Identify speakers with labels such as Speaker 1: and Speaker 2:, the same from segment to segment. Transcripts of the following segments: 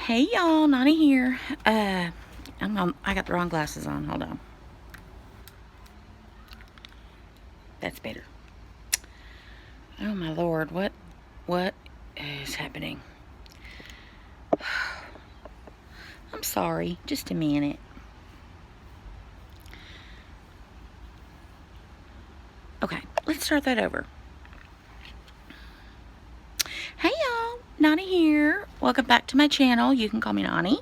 Speaker 1: Hey y'all, Noni here. I got the wrong glasses on. Hold on. That's better. Oh my lord, what is happening? I'm sorry, just a minute. Okay, let's start that over. Hey y'all, Noni here. Welcome back to my channel. You can call me Noni.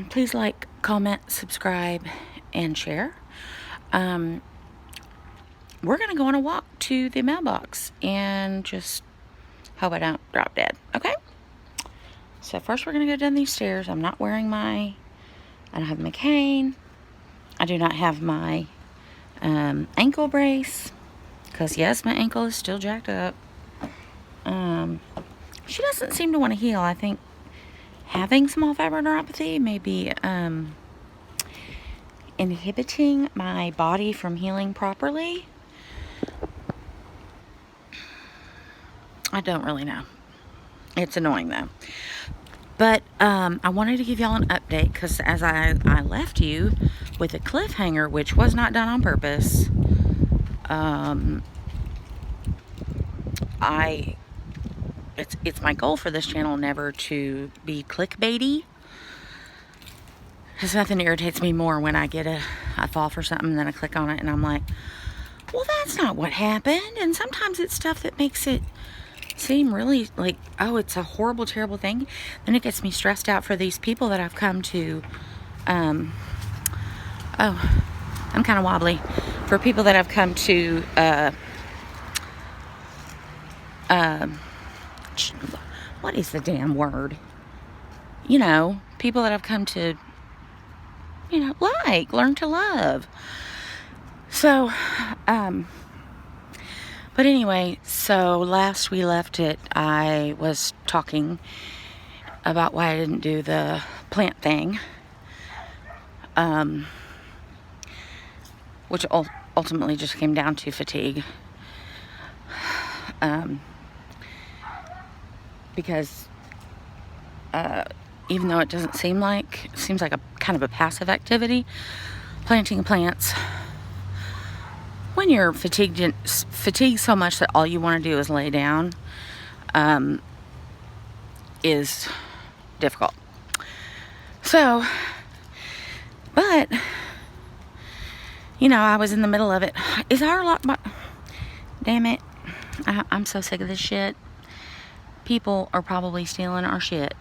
Speaker 1: Please like, comment, subscribe, and share. We're gonna go on a walk to the mailbox and just hope I don't drop dead. Okay? So first we're gonna go down these stairs. I'm not wearing I don't have my cane. I do not have my ankle brace because yes, my ankle is still jacked up. She doesn't seem to want to heal. I think having small fiber neuropathy may be inhibiting my body from healing properly. I don't really know. It's annoying though. But I wanted to give y'all an update because as I left you with a cliffhanger, which was not done on purpose, it's my goal for this channel never to be clickbaity. Because nothing irritates me more when I get I fall for something and then I click on it and I'm like, well, that's not what happened. And sometimes it's stuff that makes it seem really like, oh, it's a horrible, terrible thing. Then it gets me stressed out for these people that I've come to, oh, I'm kind of wobbly. For people that I've come to, what is the damn word? You know, people that I've come to, learn to love. So, but anyway, so last we left it, I was talking about why I didn't do the plant thing, which ultimately just came down to fatigue. Because even though it doesn't seem like, it seems like a kind of a passive activity, planting plants, when you're fatigued so much that all you want to do is lay down, is difficult. So, but, I was in the middle of it. Is our lock box, damn it, I'm so sick of this shit. People are probably stealing our shit.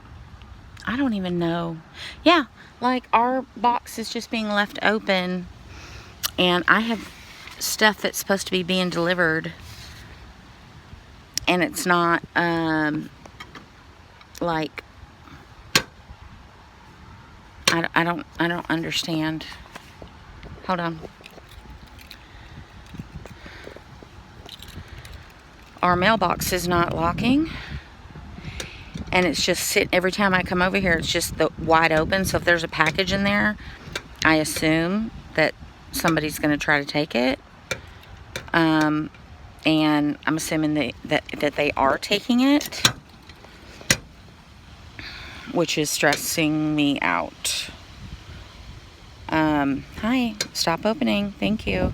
Speaker 1: I don't even know. Yeah, like our box is just being left open and I have stuff that's supposed to be being delivered and it's not like I don't understand. Hold on. Our mailbox is not locking. And it's just sitting, every time I come over here, it's just wide open. So if there's a package in there, I assume that somebody's going to try to take it. And I'm assuming that they are taking it, which is stressing me out. Hi, stop opening. Thank you.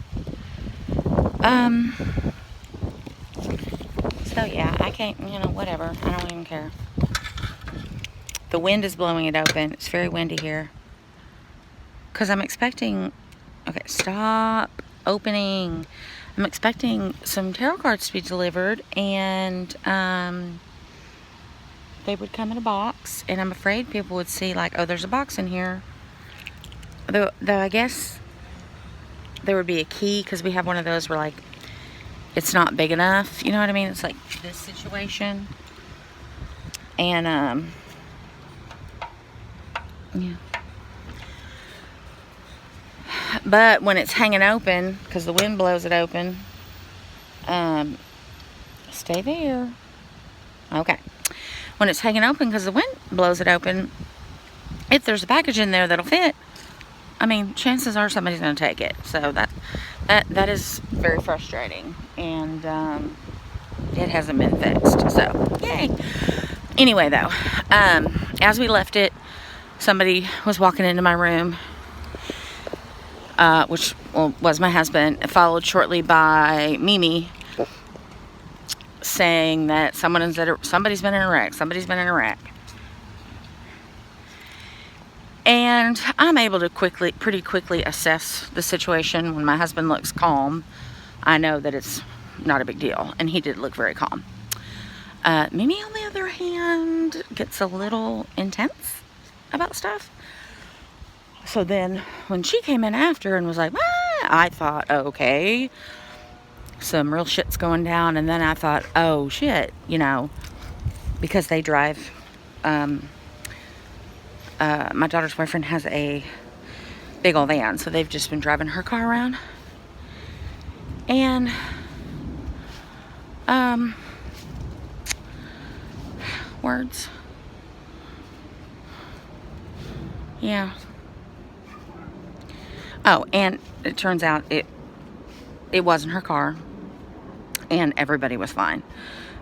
Speaker 1: So yeah, I can't, whatever. I don't even care. The wind is blowing it open. It's very windy here. Because I'm expecting... Okay, stop opening. I'm expecting some tarot cards to be delivered. And they would come in a box. And I'm afraid people would see like, oh, there's a box in here. Though I guess there would be a key. Because we have one of those where like, it's not big enough. You know what I mean? It's like this situation. And yeah. But when it's hanging open, because the wind blows it open, stay there. Okay. When it's hanging open because the wind blows it open, if there's a package in there that'll fit, I mean, chances are somebody's going to take it. So that is very frustrating. And it hasn't been fixed. So, yay. Anyway, though, as we left it, somebody was walking into my room, which was my husband, followed shortly by Mimi, saying that somebody's been in a wreck. Somebody's been in a wreck. And I'm able to pretty quickly assess the situation. When my husband looks calm, I know that it's not a big deal. And he did look very calm. Mimi, on the other hand, gets a little intense about stuff. So then when she came in after and was like, ah, I thought, okay, some real shit's going down. And then I thought, oh shit, you know, because they drive, my daughter's boyfriend has a big old van, so they've just been driving her car around. And words. Yeah. Oh, and it turns out it wasn't her car, and everybody was fine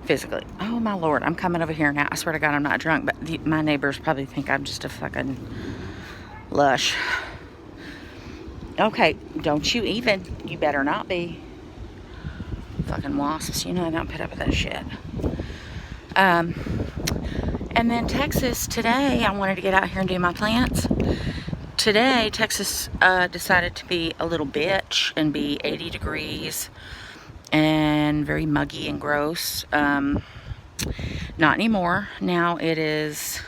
Speaker 1: physically. Oh my Lord, I'm coming over here now. I swear to God, I'm not drunk, but my neighbors probably think I'm just a fucking lush. Okay, don't you even. You better not be. Fucking wasps, you know I don't put up with that shit. And then Texas today, I wanted to get out here and do my plants. Today, Texas decided to be a little bitch and be 80 degrees and very muggy and gross. Not anymore. Now it's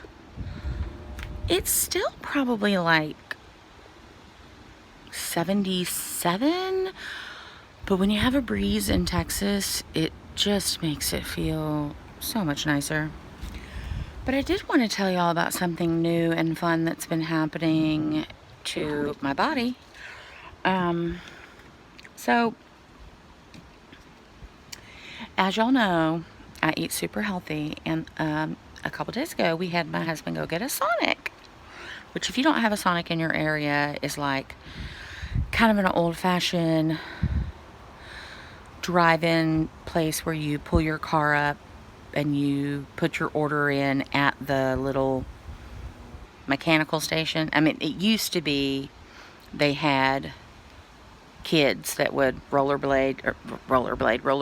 Speaker 1: still probably like 77, but when you have a breeze in Texas, it just makes it feel so much nicer. But I did want to tell you all about something new and fun that's been happening to my body. So, as y'all know, I eat super healthy, and a couple days ago, we had my husband go get a Sonic, which if you don't have a Sonic in your area is like kind of an old-fashioned drive-in place where you pull your car up and you put your order in at the little mechanical station. I mean, it used to be they had kids that would roller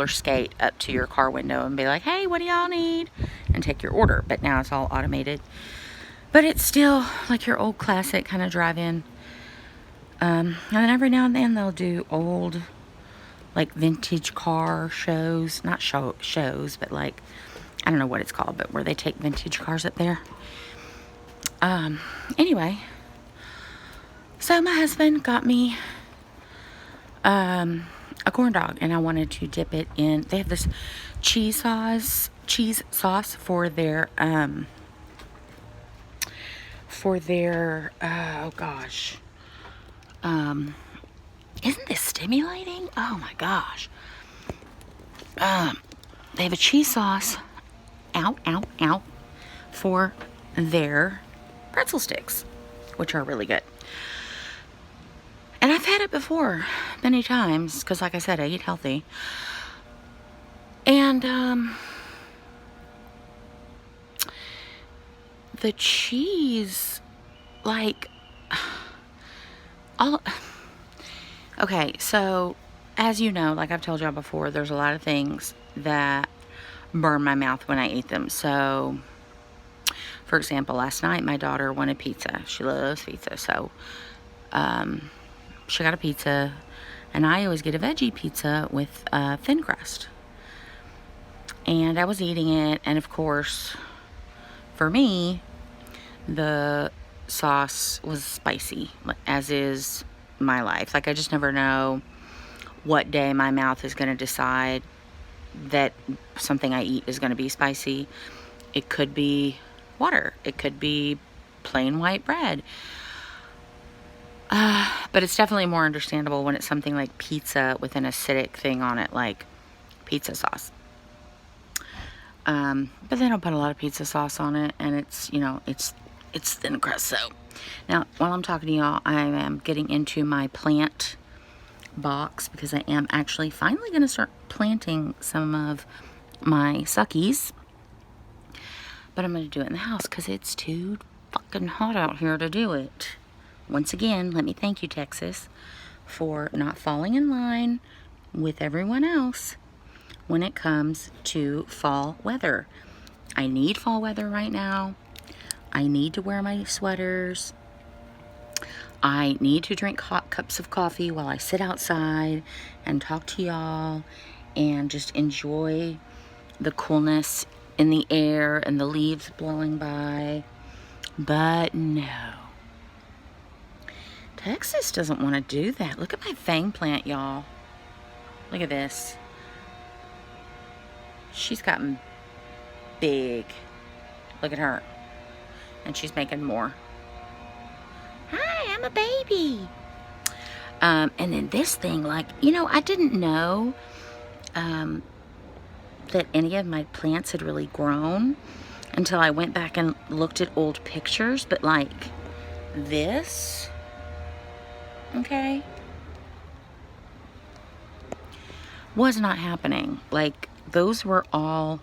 Speaker 1: skate up to your car window and be like, hey, what do y'all need? And take your order. But now it's all automated. But it's still like your old classic kind of drive-in. And then every now and then they'll do old, like vintage car shows. Not shows, but like, I don't know what it's called, but where they take vintage cars up there. Anyway, so my husband got me a corn dog, and I wanted to dip it in. They have this cheese sauce for their oh gosh, isn't this stimulating? Oh my gosh. They have a cheese sauce for their pretzel sticks, which are really good. And I've had it before many times because, like I said, I eat healthy. And the cheese, like, okay, so as you know, like I've told y'all before, there's a lot of things that burn my mouth when I eat them. So, for example, last night my daughter wanted pizza. She loves pizza, so she got a pizza, and I always get a veggie pizza with thin crust. And I was eating it, and of course, for me, the sauce was spicy, as is my life. Like, I just never know what day my mouth is going to decide that something I eat is going to be spicy. It could be water. It could be plain white bread. But it's definitely more understandable when it's something like pizza with an acidic thing on it, like pizza sauce. But they don't put a lot of pizza sauce on it, and it's, you know, it's thin crust. So now, while I'm talking to y'all, I am getting into my plant box because I am actually finally going to start planting some of my suckies. But I'm going to do it in the house because it's too fucking hot out here to do it. Once again, let me thank you, Texas, for not falling in line with everyone else when it comes to fall weather. I need fall weather right now. I need to wear my sweaters. I need to drink hot cups of coffee while I sit outside and talk to y'all and just enjoy the coolness in the air and the leaves blowing by. But no. Texas doesn't want to do that. Look at my fang plant, y'all. Look at this. She's gotten big. Look at her. And she's making more. Hi, I'm a baby. And then this thing, like, you know, I didn't know that any of my plants had really grown until I went back and looked at old pictures. But like this, okay, was not happening. Like, those were all,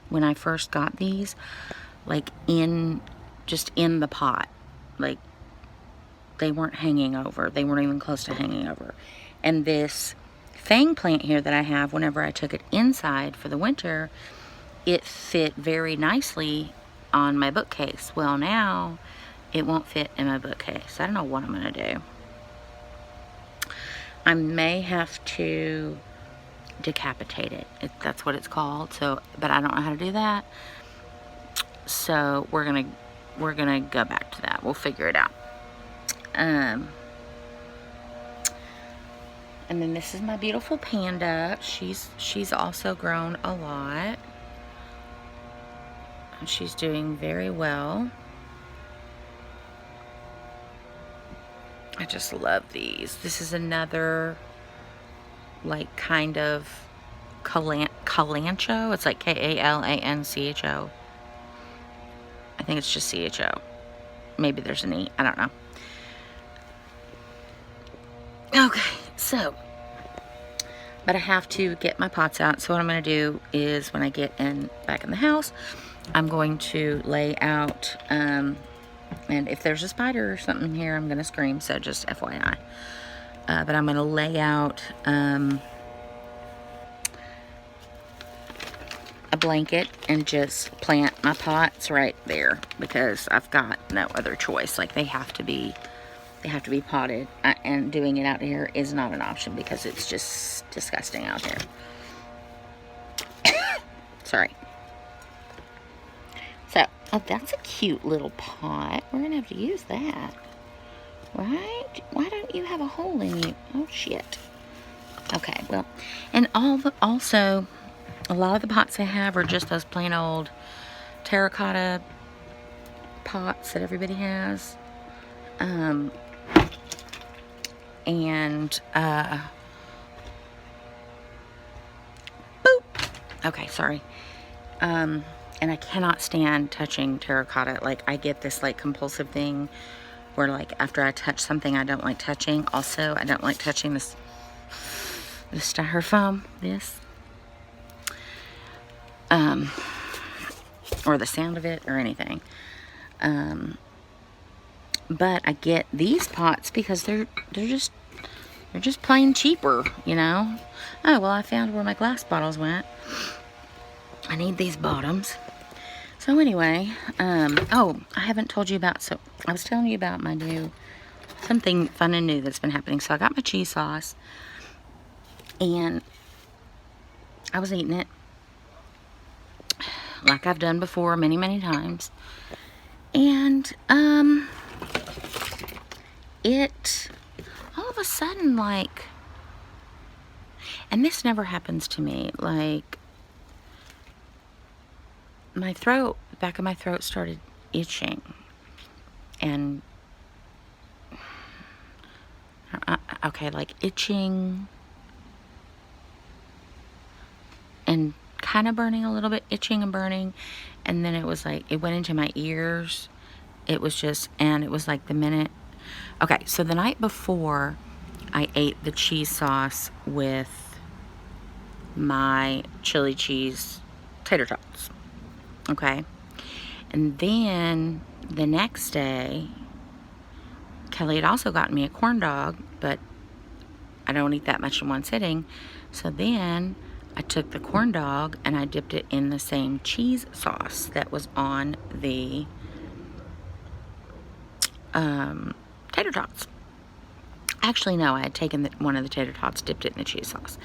Speaker 1: when I first got these, like just in the pot. Like, they weren't hanging over. They weren't even close to hanging over. And this fang plant here that I have, whenever I took it inside for the winter, it fit very nicely on my bookcase. Well, now it won't fit in my bookcase. I don't know what I'm going to do. I may have to decapitate it. That's what it's called. So, but I don't know how to do that. So we're gonna go back to that. We'll figure it out. And then this is my beautiful panda. She's also grown a lot. And she's doing very well. I just love these. This is another, like, kind of Kalancho. It's like Kalancho. I think it's just CHO. Maybe there's an E. I don't know. Okay, so, but I have to get my pots out. So what I'm going to do is, when I get back in the house, I'm going to lay out, and if there's a spider or something here, I'm going to scream. So just FYI. But I'm going to lay out a blanket and just plant my pots right there, because I've got no other choice. Like, they have to be potted, and doing it out here is not an option because it's just disgusting out here. Sorry. So, oh, that's a cute little pot. We're gonna have to use that, right? Why don't you have a hole in you? Oh shit. Okay, well, and also a lot of the pots I have are just those plain old terracotta pots that everybody has. Boop. Okay, sorry. And I cannot stand touching terracotta. Like, I get this, like, compulsive thing where, like, after I touch something I don't like touching. Also, I don't like touching the styrofoam, or the sound of it or anything. But I get these pots because they're just plain cheaper, you know. Oh, well, I found where my glass bottles went. I need these bottoms. So anyway, oh, I haven't told you about, so I was telling you about my something fun and new that's been happening. So I got my cheese sauce, and I was eating it like I've done before many, many times. And, it, all of a sudden, like, and this never happens to me, like, my throat, the back of my throat started itching, and, okay, like, itching, and kind of burning a little bit, itching and burning, and then it was like, it went into my ears. It was just, and it was like the minute, okay, so the night before, I ate the cheese sauce with my chili cheese tater tots, okay, And then the next day, Kelly had also gotten me a corn dog, but I don't eat that much in one sitting. So then I took the corn dog and I dipped it in the same cheese sauce that was on the tater tots. Actually, no, I had taken one of the tater tots, dipped it in the cheese sauce.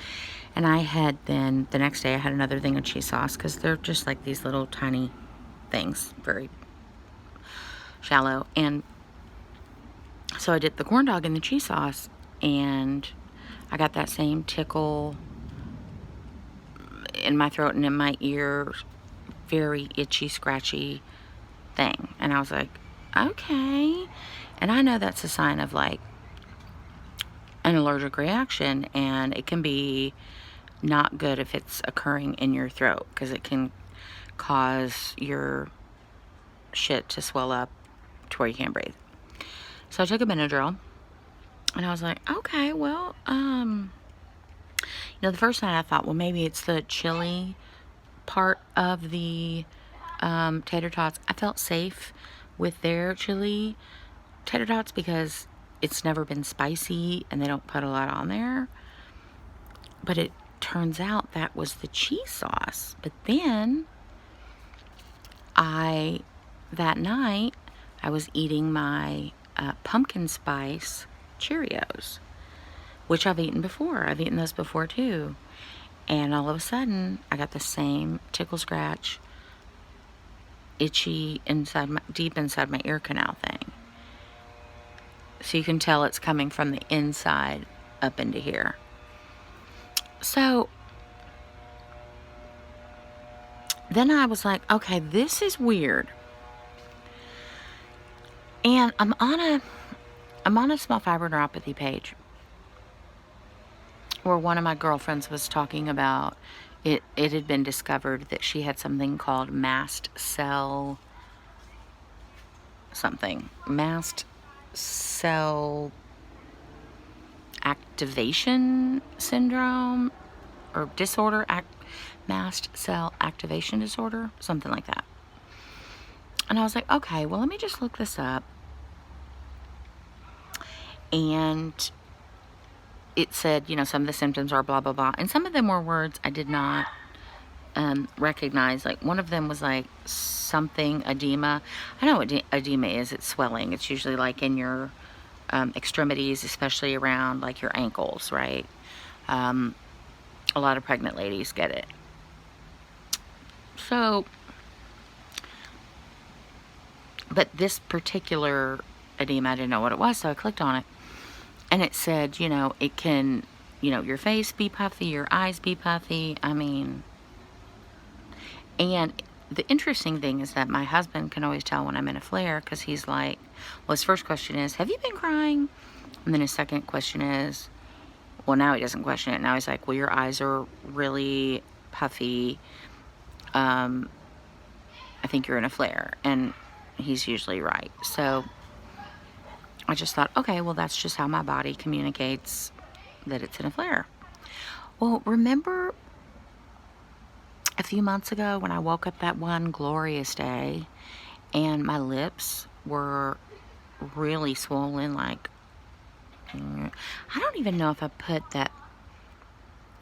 Speaker 1: And I had then, the next day, I had another thing of cheese sauce, because they're just like these little tiny things, very shallow. And so I dipped the corn dog in the cheese sauce, and I got that same tickle in my throat and in my ear, very itchy, scratchy thing. And I was like, okay. And I know that's a sign of like an allergic reaction, and it can be not good if it's occurring in your throat, because it can cause your shit to swell up to where you can't breathe. So I took a Benadryl, and I was like, okay, well, the first night I thought, well, maybe it's the chili part of the tater tots. I felt safe with their chili tater tots because it's never been spicy and they don't put a lot on there. But it turns out that was the cheese sauce. But then that night I was eating my pumpkin spice Cheerios, which I've eaten before. I've eaten those before too. And all of a sudden I got the same tickle, scratch, itchy deep inside my ear canal thing. So you can tell it's coming from the inside up into here. So then I was like, okay, this is weird. And I'm on a small fiber neuropathy page where one of my girlfriends was talking about it had been discovered that she had something called mast cell activation syndrome or disorder, mast cell activation disorder, something like that. And I was like, okay, well, let me just look this up. And it said, some of the symptoms are blah, blah, blah. And some of them were words I did not recognize. Like one of them was like something edema. I know what edema is. It's swelling. It's usually like in your extremities, especially around like your ankles, right? A lot of pregnant ladies get it. So, but this particular edema, I didn't know what it was, so I clicked on it. And it said, it can, your face be puffy, your eyes be puffy. I mean, and the interesting thing is that my husband can always tell when I'm in a flare, because he's like, well, his first question is, have you been crying? And then his second question is, well, now he doesn't question it. Now he's like, well, your eyes are really puffy. I think you're in a flare. And he's usually right. So I just thought, okay, well, that's just how my body communicates that it's in a flare. Well, remember a few months ago when I woke up that one glorious day and my lips were really swollen, like, I don't even know if I put that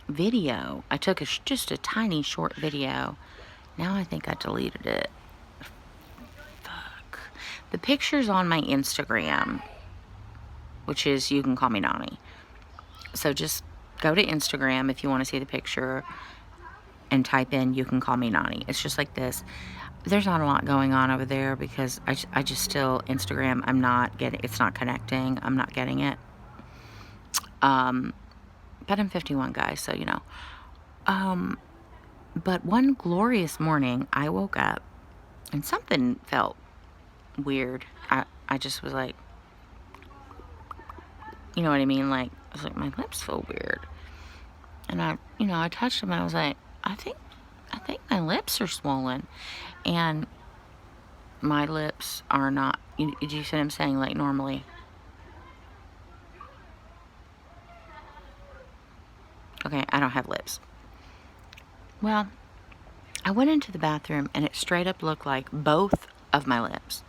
Speaker 1: video. I took just a tiny short video. Now I think I deleted it. Fuck. The picture's on my Instagram, which is You Can Call Me Noni. So just go to Instagram if you want to see the picture and type in You Can Call Me Noni. It's just like this. There's not a lot going on over there because I just still, Instagram, it's not connecting. I'm not getting it. But I'm 51, guys, so but one glorious morning, I woke up and something felt weird. I just was like, you know what I mean? Like, I was like, my lips feel weird. And I touched them and I was like, I think my lips are swollen. And my lips are not, do you see what I'm saying? Like normally. Okay, I don't have lips. Well, I went into the bathroom and it straight up looked like both of my lips.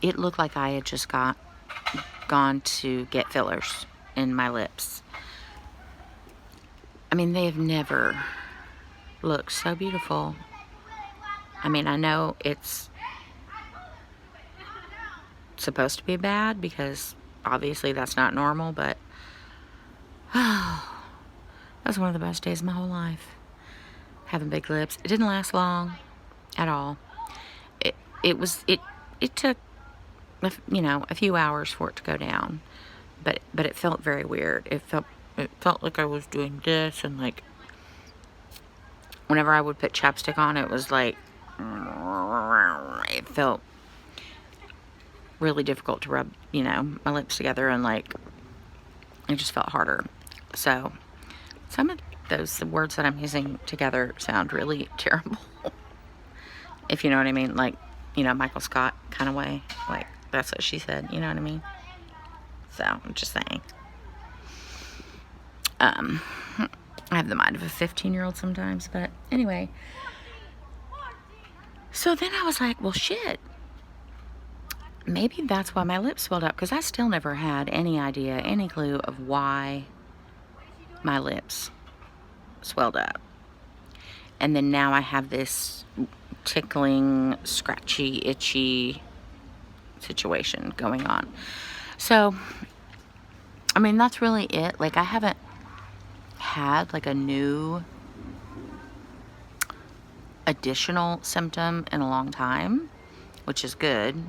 Speaker 1: It looked like I had just gone to get fillers in my lips. I mean, they have never looked so beautiful. I mean, I know it's supposed to be bad because obviously that's not normal, but that was one of the best days of my whole life. Having big lips. It didn't last long at all. It took, you know, a few hours for it to go down, but it felt very weird. It felt like I was doing this, and like whenever I would put chapstick on, it was like it felt really difficult to rub, you know, my lips together, and like it just felt harder. So some of those words that I'm using together sound really terrible. If you know what I mean, like, you know, Michael Scott kind of way, like that's what she said, you know what I mean? So I'm just saying. I have the mind of a 15-year-old sometimes, but anyway. So then I was like, well, shit. Maybe that's why my lips swelled up, because I still never had any idea, any clue of why my lips swelled up. And then now I have this tickling, scratchy, itchy situation going on. So, I mean, that's really it. Like, I haven't had like a new additional symptom in a long time, which is good.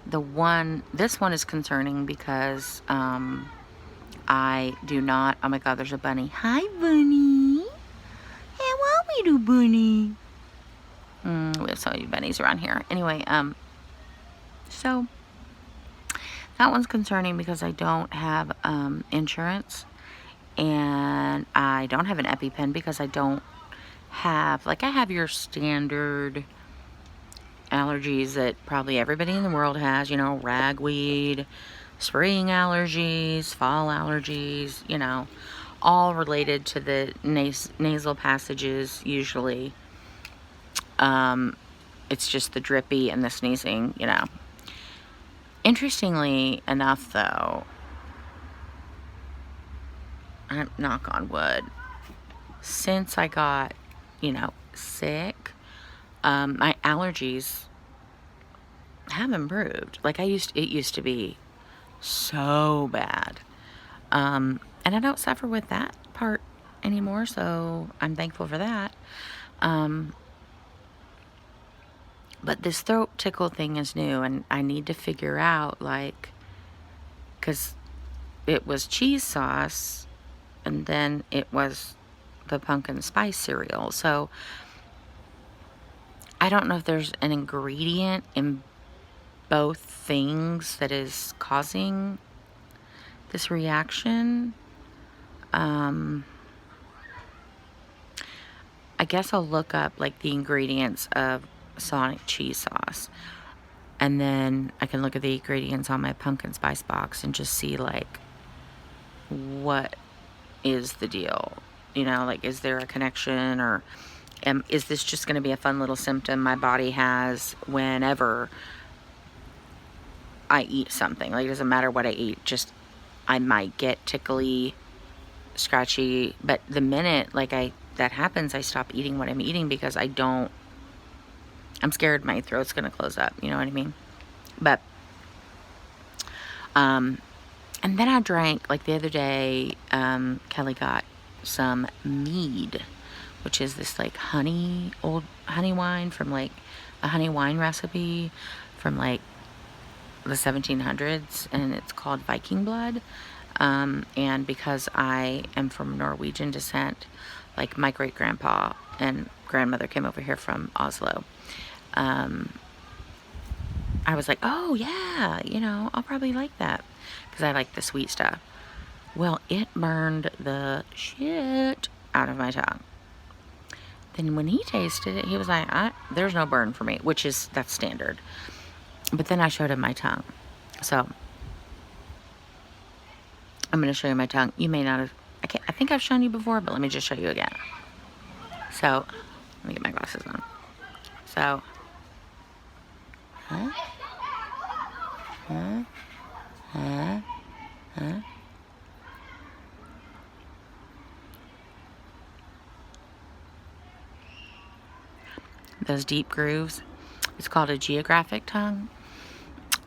Speaker 1: This one is concerning because I do not, oh my God, there's a bunny. Hi, bunny. How are we, do, bunny? We have so many bunnies around here. Anyway, so that one's concerning because I don't have insurance, and I don't have an EpiPen because I don't have, like, I have your standard allergies that probably everybody in the world has, you know, ragweed, spring allergies, fall allergies, you know, all related to the nasal passages usually. It's just the drippy and the sneezing, you know. Interestingly enough, though, knock on wood, since I got, you know, sick, my allergies have improved. Like it used to be so bad. And I don't suffer with that part anymore, so I'm thankful for that. But this throat tickle thing is new, and I need to figure out, like, because it was cheese sauce, and then it was the pumpkin spice cereal. So I don't know if there's an ingredient in both things that is causing this reaction. I guess I'll look up like the ingredients of Sonic cheese sauce, and then I can look at the ingredients on my pumpkin spice box and just see like what is the deal, you know, like is there a connection, or is this just going to be a fun little symptom my body has whenever I eat something? Like it doesn't matter what I eat, just I might get tickly, scratchy, but the minute like that happens, I stop eating what I'm eating because I'm scared my throat's gonna close up, you know what I mean? But and then I drank, like the other day, Kelly got some mead, which is this like old honey wine from like a honey wine recipe from like the 1700s, and it's called Viking blood. And because I am from Norwegian descent, like my great grandpa and grandmother came over here from Oslo, I was like, oh yeah, you know, I'll probably like that because I like the sweet stuff. Well, it burned the shit out of my tongue. Then when he tasted it, he was like, there's no burn for me, that's standard. But then I showed him my tongue. So I'm going to show you my tongue. You may not have, I think I've shown you before, but let me just show you again. So Let me get my glasses on. So, huh? Huh? Huh? Huh? Those deep grooves. It's called a geographic tongue.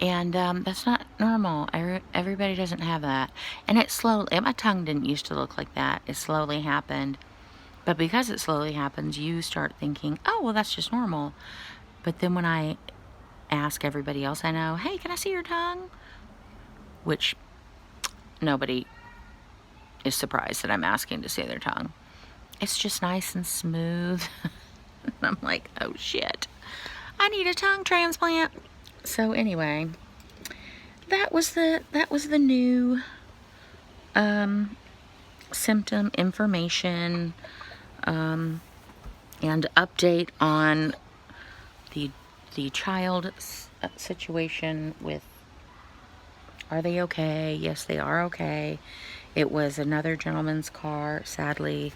Speaker 1: And that's not normal. Everybody doesn't have that. And it slowly, my tongue didn't used to look like that. It slowly happened. But because it slowly happens, you start thinking, oh, well, that's just normal. But then when I ask everybody else I know, hey, can I see your tongue? Which nobody is surprised that I'm asking to see their tongue. It's just nice and smooth. And I'm like, oh shit, I need a tongue transplant. So anyway, that was the new symptom information and update on the child situation with, are they okay? Yes, they are okay. It was another gentleman's car, sadly,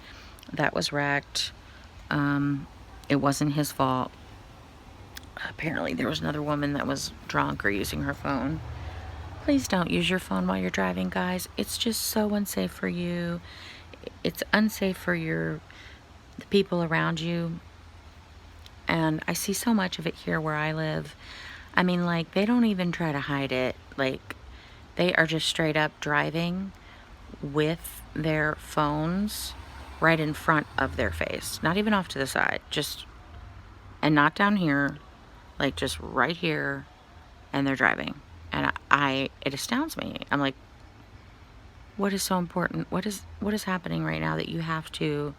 Speaker 1: that was wrecked. It wasn't his fault. Apparently there was another woman that was drunk or using her phone. Please don't use your phone while you're driving, guys. It's just so unsafe for you. It's unsafe for the people around you. And I see so much of it here where I live. I mean, like, they don't even try to hide it. Like, they are just straight up driving with their phones right in front of their face. Not even off to the side. Just, and not down here. Like, just right here. And they're driving. And it astounds me. I'm like, what is so important? What is happening right now that you have to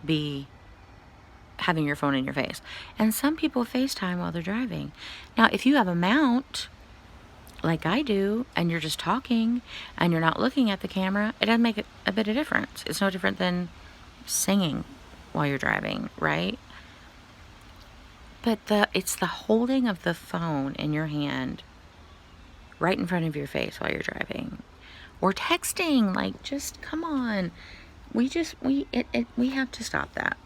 Speaker 1: be having your phone in your face? And some people FaceTime while they're driving. Now, if you have a mount, like I do, and you're just talking, and you're not looking at the camera, it doesn't make a bit of difference. It's no different than singing while you're driving, right? But it's the holding of the phone in your hand right in front of your face while you're driving. Or texting, like, just come on. We have to stop that.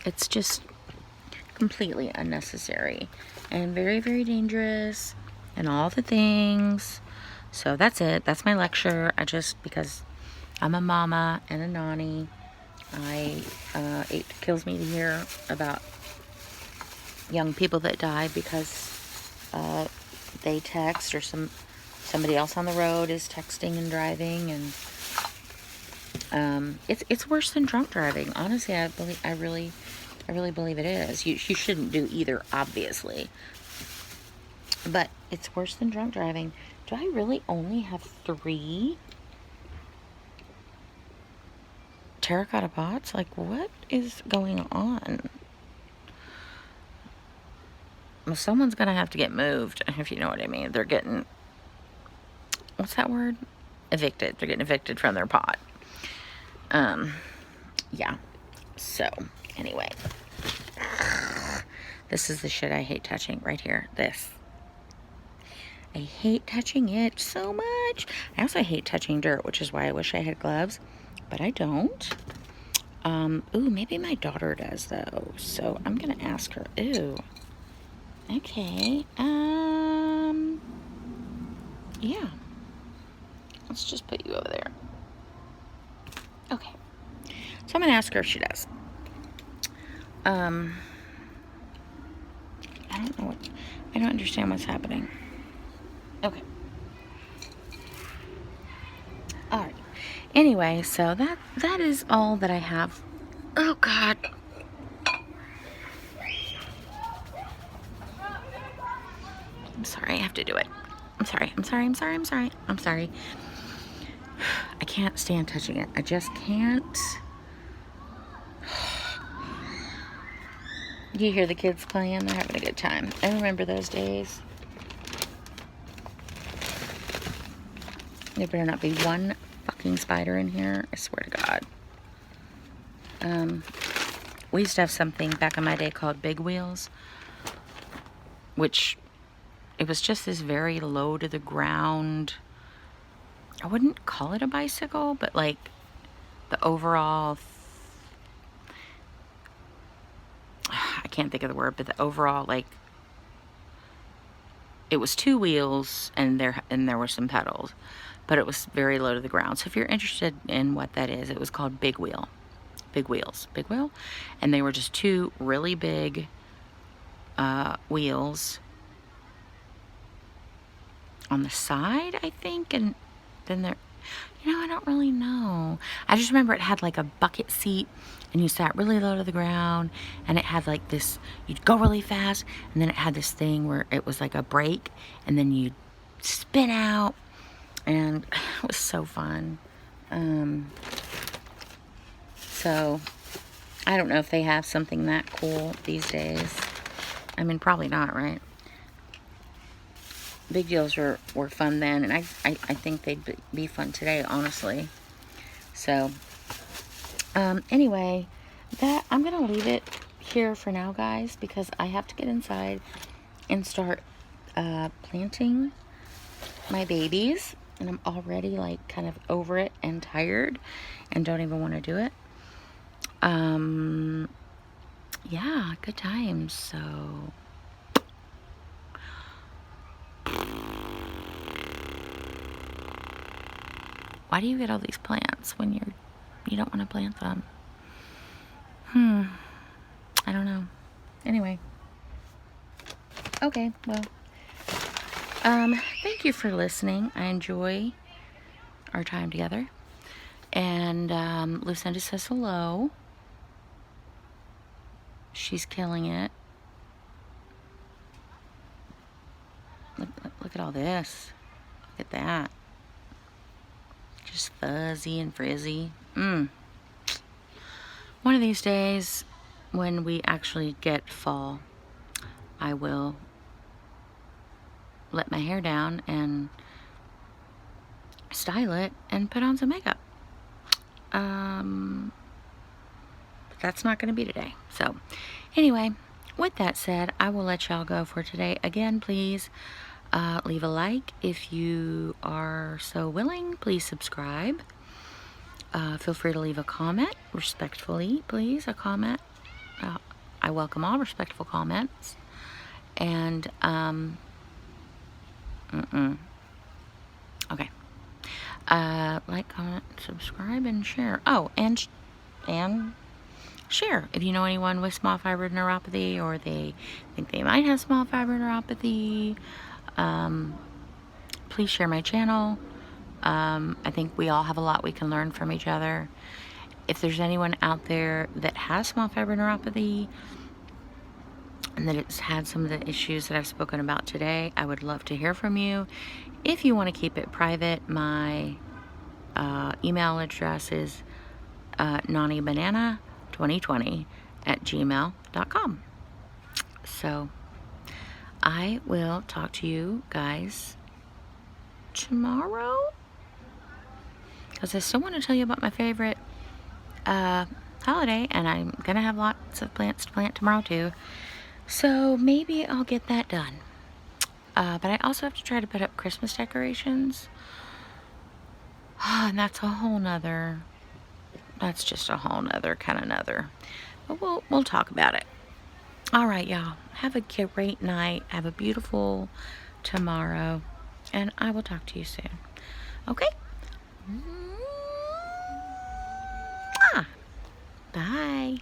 Speaker 1: It's just completely unnecessary and very, very dangerous and all the things. So that's it. That's my lecture. Because I'm a mama and a Noni, it kills me to hear about young people that die because they text, or somebody else on the road is texting and driving, and it's worse than drunk driving. Honestly, I really believe it is. You shouldn't do either, obviously, but it's worse than drunk driving. Do I really only have 3 terracotta pots? Like, what is going on? Well, someone's gonna have to get moved, if you know what I mean. They're getting, what's that word? Evicted. They're getting evicted from their pot. Yeah. So, anyway. This is the shit I hate touching right here. This. I hate touching it so much. I also hate touching dirt, which is why I wish I had gloves, but I don't. Ooh, maybe my daughter does, though. So, I'm gonna ask her. Ooh. Okay. Yeah. Let's just put you over there. Okay. So I'm going to ask her if she does. I don't understand what's happening. Okay. Alright. Anyway, so that is all that I have. Oh, God. I'm sorry, I have to do it. I'm sorry. I can't stand touching it. I just can't. You hear the kids playing? They're having a good time. I remember those days. There better not be one fucking spider in here. I swear to God. We used to have something back in my day called big wheels, which it was just this very low to the ground. I wouldn't call it a bicycle, but like the overall can't think of the word, but the overall, like, it was 2 wheels and there were some pedals, but it was very low to the ground. So if you're interested in what that is, it was called Big Wheel. Big Wheels. Big Wheel? And they were just 2 really big wheels on the side, I think, and then there, I don't really know. I just remember it had like a bucket seat, and you sat really low to the ground, and it had like this, you'd go really fast, and then it had this thing where it was like a brake, and then you'd spin out, and it was so fun. So I don't know if they have something that cool these days. I mean, probably not, right? Big deals were fun then, and I think they'd be fun today, honestly. So, anyway, I'm going to leave it here for now, guys, because I have to get inside and start planting my babies, and I'm already, like, kind of over it and tired and don't even want to do it. Yeah, good times, so... Why do you get all these plants when you don't want to plant them? I don't know. Anyway. Okay, well. Thank you for listening. I enjoy our time together. And Lucinda says hello. She's killing it. Look at all this. Look at that. Just fuzzy and frizzy. One of these days, when we actually get fall, I will let my hair down and style it and put on some makeup. But that's not going to be today. So, anyway, with that said, I will let y'all go for today. Again, please leave a like if you are so willing. Please subscribe. Feel free to leave a comment, respectfully, please, a comment. I welcome all respectful comments. And, okay. Like, comment, subscribe, and share. Oh, and share. If you know anyone with small fiber neuropathy, or they think they might have small fiber neuropathy, please share my channel. I think we all have a lot we can learn from each other. If there's anyone out there that has small fiber neuropathy and that it's had some of the issues that I've spoken about today, I would love to hear from you. If you want to keep it private, my email address is nonibanana2020@gmail.com. So I will talk to you guys tomorrow, because I still want to tell you about my favorite holiday, and I'm gonna have lots of plants to plant tomorrow too, so maybe I'll get that done. But I also have to try to put up Christmas decorations, and that's just a whole nother kind of nother, but we'll talk about it. All right, y'all, have a great night, have a beautiful tomorrow, and I will talk to you soon. Okay? Bye.